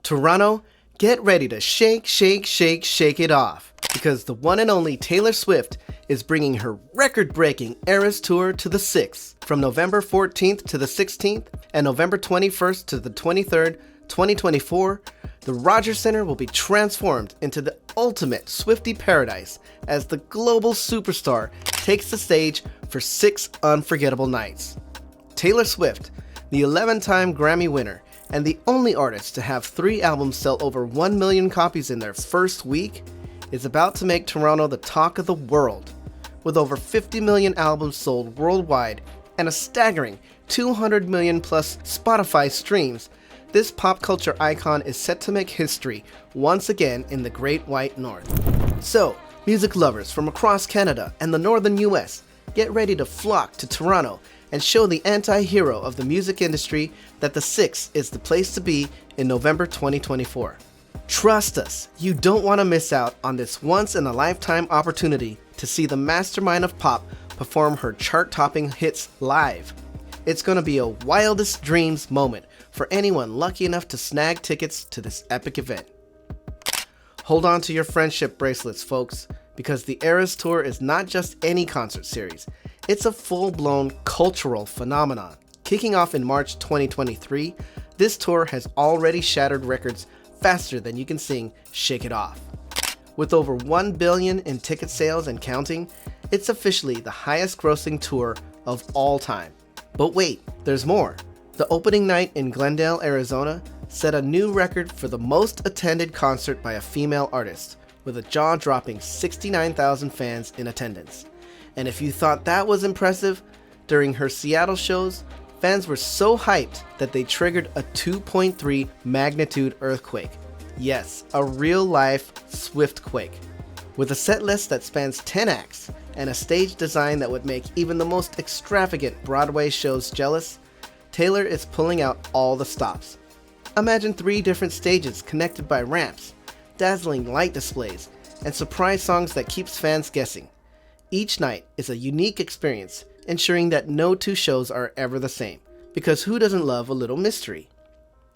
Toronto, get ready to shake, shake, shake, shake it off, because the one and only Taylor Swift is bringing her record-breaking Eras Tour to the 6th, from November 14th to the 16th and November 21st to the 23rd, 2024. The Rogers Center will be transformed into the ultimate Swiftie paradise as the global superstar takes the stage for 6 unforgettable nights. Taylor Swift, the 11-time Grammy winner and the only artist to have 3 albums sell over 1 million copies in their first week, is about to make Toronto the talk of the world. With over 50 million albums sold worldwide and a staggering 200 million plus Spotify streams, this pop culture icon is set to make history once again in the Great White North. So, music lovers from across Canada and the northern US, get ready to flock to Toronto and show the anti-hero of the music industry that the 6th is the place to be in November 2024. Trust us, you don't want to miss out on this once-in-a-lifetime opportunity to see the mastermind of pop perform her chart-topping hits live. It's going to be a wildest dreams moment for anyone lucky enough to snag tickets to this epic event. Hold on to your friendship bracelets, folks, because the Eras Tour is not just any concert series. It's a full-blown cultural phenomenon. Kicking off in March 2023, this tour has already shattered records faster than you can sing Shake It Off. With over 1 billion in ticket sales and counting, it's officially the highest grossing tour of all time. But wait, there's more. The opening night in Glendale, Arizona set a new record for the most attended concert by a female artist, with a jaw-dropping 69,000 fans in attendance. And if you thought that was impressive, during her Seattle shows, fans were so hyped that they triggered a 2.3 magnitude earthquake. Yes, a real-life Swiftquake. With a set list that spans 10 acts and a stage design that would make even the most extravagant Broadway shows jealous, Taylor is pulling out all the stops. Imagine 3 different stages connected by ramps, dazzling light displays, and surprise songs that keeps fans guessing. Each night is a unique experience, ensuring that no 2 shows are ever the same, because who doesn't love a little mystery?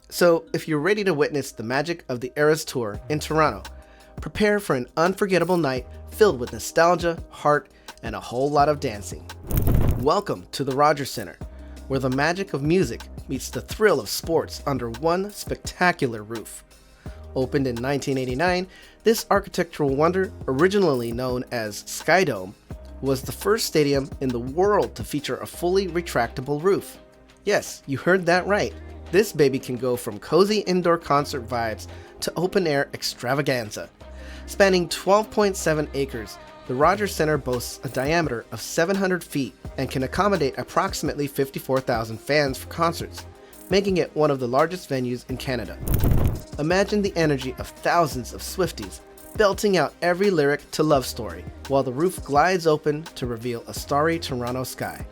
So, if you're ready to witness the magic of the Eras Tour in Toronto, prepare for an unforgettable night filled with nostalgia, heart, and a whole lot of dancing. Welcome to the Rogers Center, where the magic of music meets the thrill of sports under one spectacular roof. Opened in 1989, this architectural wonder, originally known as Skydome, was the first stadium in the world to feature a fully retractable roof. Yes, you heard that right. This baby can go from cozy indoor concert vibes to open-air extravaganza. Spanning 12.7 acres, the Rogers Center boasts a diameter of 700 feet and can accommodate approximately 54,000 fans for concerts, making it one of the largest venues in Canada. Imagine the energy of thousands of Swifties belting out every lyric to Love Story, while the roof glides open to reveal a starry Toronto sky.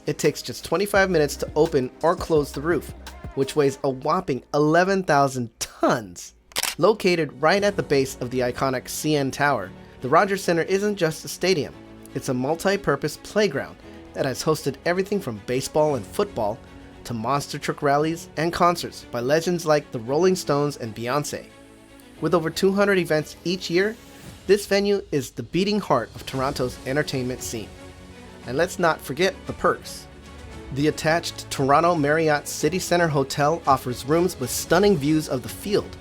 It takes just 25 minutes to open or close the roof, which weighs a whopping 11,000 tons. Located right at the base of the iconic CN Tower, the Rogers Center isn't just a stadium. It's a multi-purpose playground that has hosted everything from baseball and football to monster truck rallies and concerts by legends like the Rolling Stones and Beyoncé. With over 200 events each year, this venue is the beating heart of Toronto's entertainment scene. And let's not forget the perks. The attached Toronto Marriott City Centre Hotel offers rooms with stunning views of the field,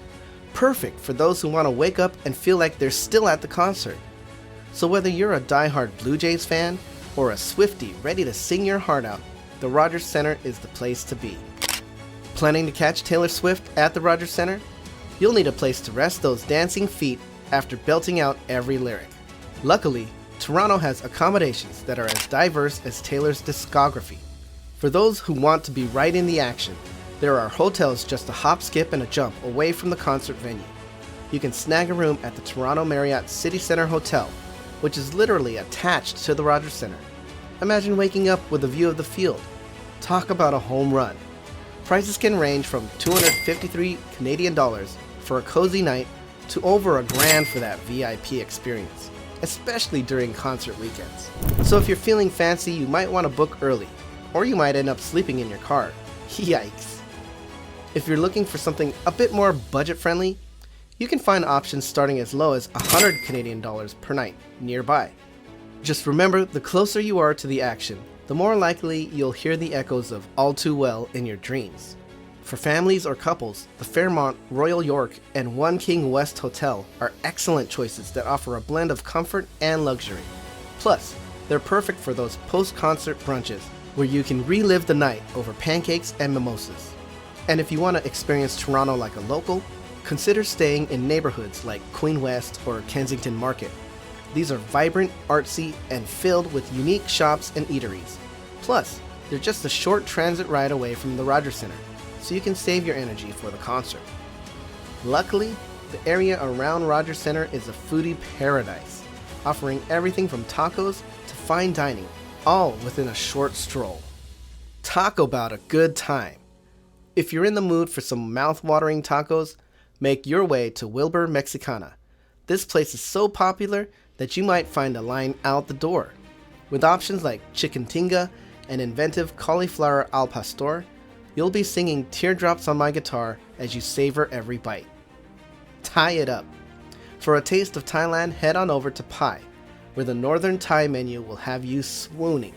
perfect for those who want to wake up and feel like they're still at the concert. So whether you're a diehard Blue Jays fan or a Swiftie ready to sing your heart out, the Rogers Center is the place to be. Planning to catch Taylor Swift at the Rogers Center? You'll need a place to rest those dancing feet after belting out every lyric. Luckily, Toronto has accommodations that are as diverse as Taylor's discography. For those who want to be right in the action, there are hotels just a hop, skip, and a jump away from the concert venue. You can snag a room at the Toronto Marriott City Centre Hotel, which is literally attached to the Rogers Center. Imagine waking up with a view of the field. Talk about a home run. Prices can range from $253 Canadian for a cozy night to over $1,000 for that VIP experience, especially during concert weekends. So if you're feeling fancy, you might want to book early, or you might end up sleeping in your car. Yikes. If you're looking for something a bit more budget friendly, you can find options starting as low as 100 Canadian dollars per night nearby. Just remember, the closer you are to the action, the more likely you'll hear the echoes of All Too Well in your dreams. For families or couples, the Fairmont, Royal York, and One King West Hotel are excellent choices that offer a blend of comfort and luxury. Plus, they're perfect for those post-concert brunches where you can relive the night over pancakes and mimosas. And if you want to experience Toronto like a local, consider staying in neighborhoods like Queen West or Kensington Market. These are vibrant, artsy, and filled with unique shops and eateries. Plus, they're just a short transit ride away from the Rogers Centre, so you can save your energy for the concert. Luckily, the area around Rogers Centre is a foodie paradise, offering everything from tacos to fine dining, all within a short stroll. Talk about a good time. If you're in the mood for some mouth-watering tacos, make your way to Wilbur Mexicana. This place is so popular that you might find a line out the door. With options like chicken tinga and inventive cauliflower al pastor, you'll be singing Teardrops on My Guitar as you savor every bite. Tie it up. For a taste of Thailand, head on over to Pai, where the Northern Thai menu will have you swooning.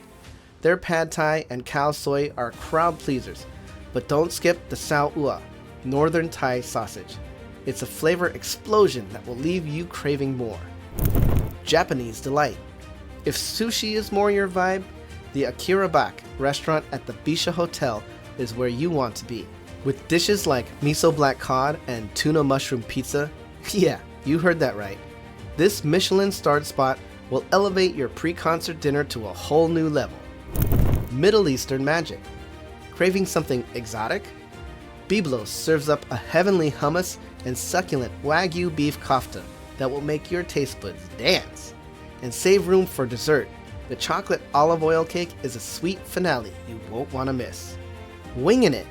Their pad thai and khao soi are crowd pleasers, but don't skip the sao ua, Northern Thai sausage. It's a flavor explosion that will leave you craving more. Japanese delight. If sushi is more your vibe, the Akira Bak restaurant at the Bisha Hotel is where you want to be. With dishes like miso black cod and tuna mushroom pizza, yeah, you heard that right. This Michelin-starred spot will elevate your pre-concert dinner to a whole new level. Middle Eastern magic. Craving something exotic? Biblos serves up a heavenly hummus and succulent Wagyu beef kofta that will make your taste buds dance. And save room for dessert. The chocolate olive oil cake is a sweet finale you won't want to miss. Winging it.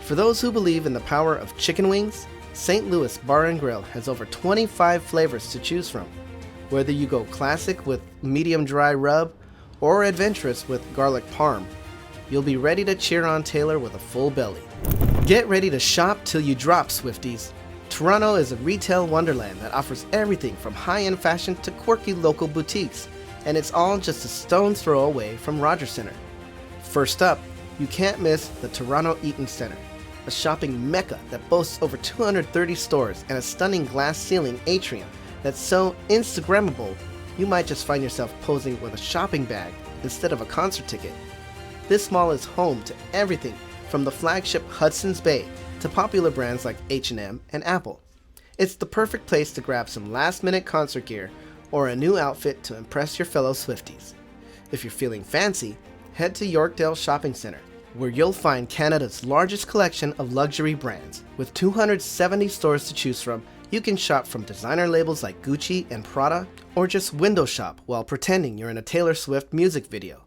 For those who believe in the power of chicken wings, St. Louis Bar and Grill has over 25 flavors to choose from. Whether you go classic with medium dry rub or adventurous with garlic parm, you'll be ready to cheer on Taylor with a full belly. Get ready to shop till you drop, Swifties. Toronto is a retail wonderland that offers everything from high-end fashion to quirky local boutiques, and it's all just a stone's throw away from Rogers Centre. First up, you can't miss the Toronto Eaton Centre, a shopping mecca that boasts over 230 stores and a stunning glass ceiling atrium that's so Instagrammable you might just find yourself posing with a shopping bag instead of a concert ticket. This mall is home to everything from the flagship Hudson's Bay to popular brands like H&M and Apple. It's the perfect place to grab some last-minute concert gear or a new outfit to impress your fellow Swifties. If you're feeling fancy, head to Yorkdale Shopping Centre, where you'll find Canada's largest collection of luxury brands. With 270 stores to choose from, you can shop from designer labels like Gucci and Prada, or just window shop while pretending you're in a Taylor Swift music video.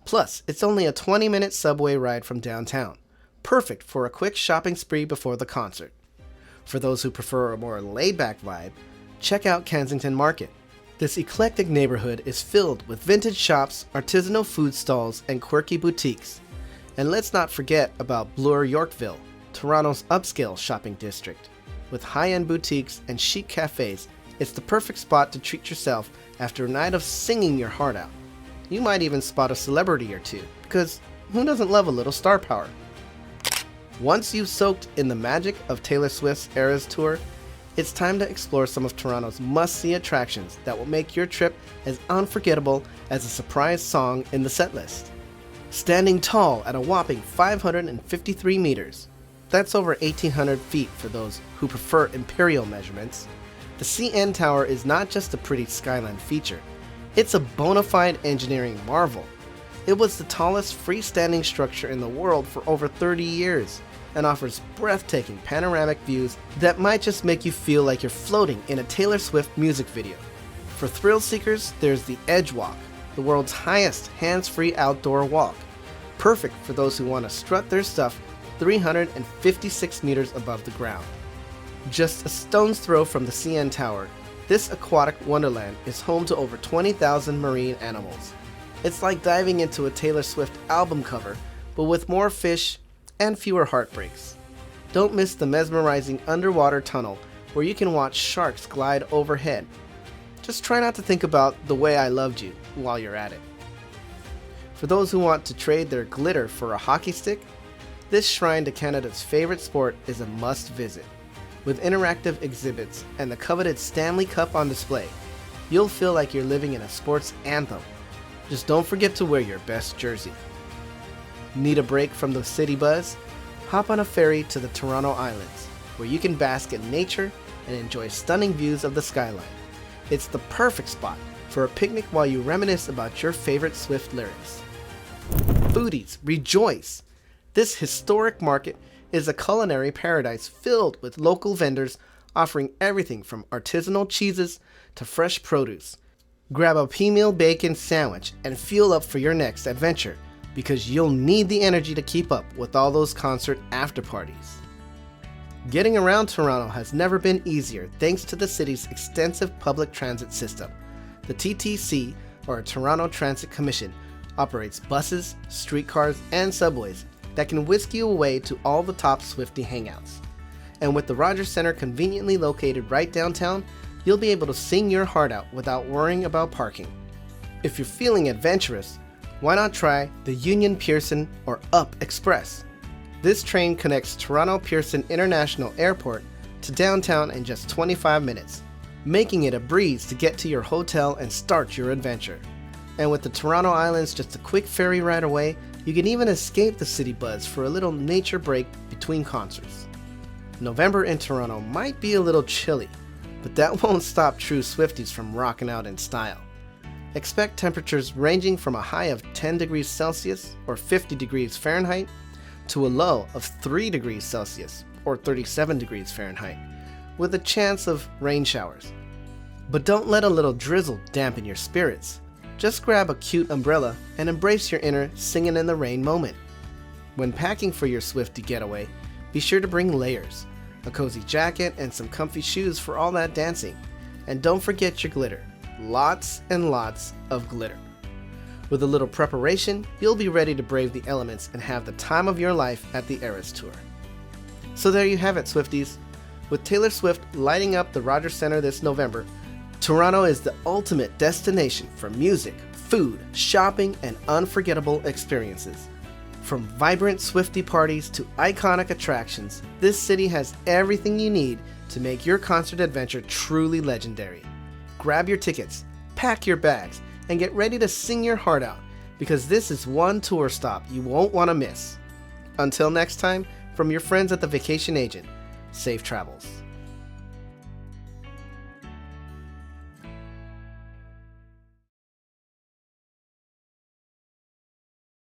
Plus, it's only a 20-minute subway ride from downtown, perfect for a quick shopping spree before the concert. For those who prefer a more laid-back vibe, check out Kensington Market. This eclectic neighborhood is filled with vintage shops, artisanal food stalls, and quirky boutiques. And let's not forget about Bloor Yorkville, Toronto's upscale shopping district. With high-end boutiques and chic cafes, it's the perfect spot to treat yourself after a night of singing your heart out. You might even spot a celebrity or two, because who doesn't love a little star power? Once you've soaked in the magic of Taylor Swift's Eras Tour, it's time to explore some of Toronto's must-see attractions that will make your trip as unforgettable as a surprise song in the setlist. Standing tall at a whopping 553 meters, that's over 1,800 feet for those who prefer imperial measurements, the CN Tower is not just a pretty skyline feature, it's a bona fide engineering marvel. It was the tallest freestanding structure in the world for over 30 years, and offers breathtaking panoramic views that might just make you feel like you're floating in a Taylor Swift music video. For thrill seekers, there's the Edge Walk, the world's highest hands-free outdoor walk, perfect for those who want to strut their stuff 356 meters above the ground. Just a stone's throw from the CN Tower, this aquatic wonderland is home to over 20,000 marine animals. It's like diving into a Taylor Swift album cover, but with more fish and fewer heartbreaks. Don't miss the mesmerizing underwater tunnel where you can watch sharks glide overhead. Just try not to think about the way I loved you while you're at it. For those who want to trade their glitter for a hockey stick, this shrine to Canada's favorite sport is a must visit. With interactive exhibits and the coveted Stanley Cup on display, you'll feel like you're living in a sports anthem. Just don't forget to wear your best jersey. Need a break from the city buzz? Hop on a ferry to the Toronto Islands, where you can bask in nature and enjoy stunning views of the skyline. It's the perfect spot for a picnic while you reminisce about your favorite Swift lyrics. Foodies, rejoice! This historic market is a culinary paradise filled with local vendors offering everything from artisanal cheeses to fresh produce. Grab a pea-meal bacon sandwich and fuel up for your next adventure, because you'll need the energy to keep up with all those concert after parties. Getting around Toronto has never been easier thanks to the city's extensive public transit system. The TTC, or Toronto Transit Commission, operates buses, streetcars, and subways that can whisk you away to all the top Swiftie hangouts. And with the Rogers Centre conveniently located right downtown, you'll be able to sing your heart out without worrying about parking. If you're feeling adventurous, why not try the Union Pearson or UP Express? This train connects Toronto Pearson International Airport to downtown in just 25 minutes, making it a breeze to get to your hotel and start your adventure. And with the Toronto Islands just a quick ferry ride away, you can even escape the city buzz for a little nature break between concerts. November in Toronto might be a little chilly, but that won't stop true Swifties from rocking out in style. Expect temperatures ranging from a high of 10 degrees Celsius or 50 degrees Fahrenheit to a low of 3 degrees Celsius or 37 degrees Fahrenheit, with a chance of rain showers. But don't let a little drizzle dampen your spirits. Just grab a cute umbrella and embrace your inner singing in the rain moment. When packing for your Swiftie getaway, be sure to bring layers, a cozy jacket, and some comfy shoes for all that dancing. And don't forget your glitter. Lots and lots of glitter. With a little preparation, you'll be ready to brave the elements and have the time of your life at the Eras Tour. So there you have it, Swifties. With Taylor Swift lighting up the Rogers Centre this November, Toronto is the ultimate destination for music, food, shopping, and unforgettable experiences. From vibrant Swiftie parties to iconic attractions, this city has everything you need to make your concert adventure truly legendary. Grab your tickets, pack your bags, and get ready to sing your heart out, because this is one tour stop you won't want to miss. Until next time, from your friends at the Vacation Agent, safe travels.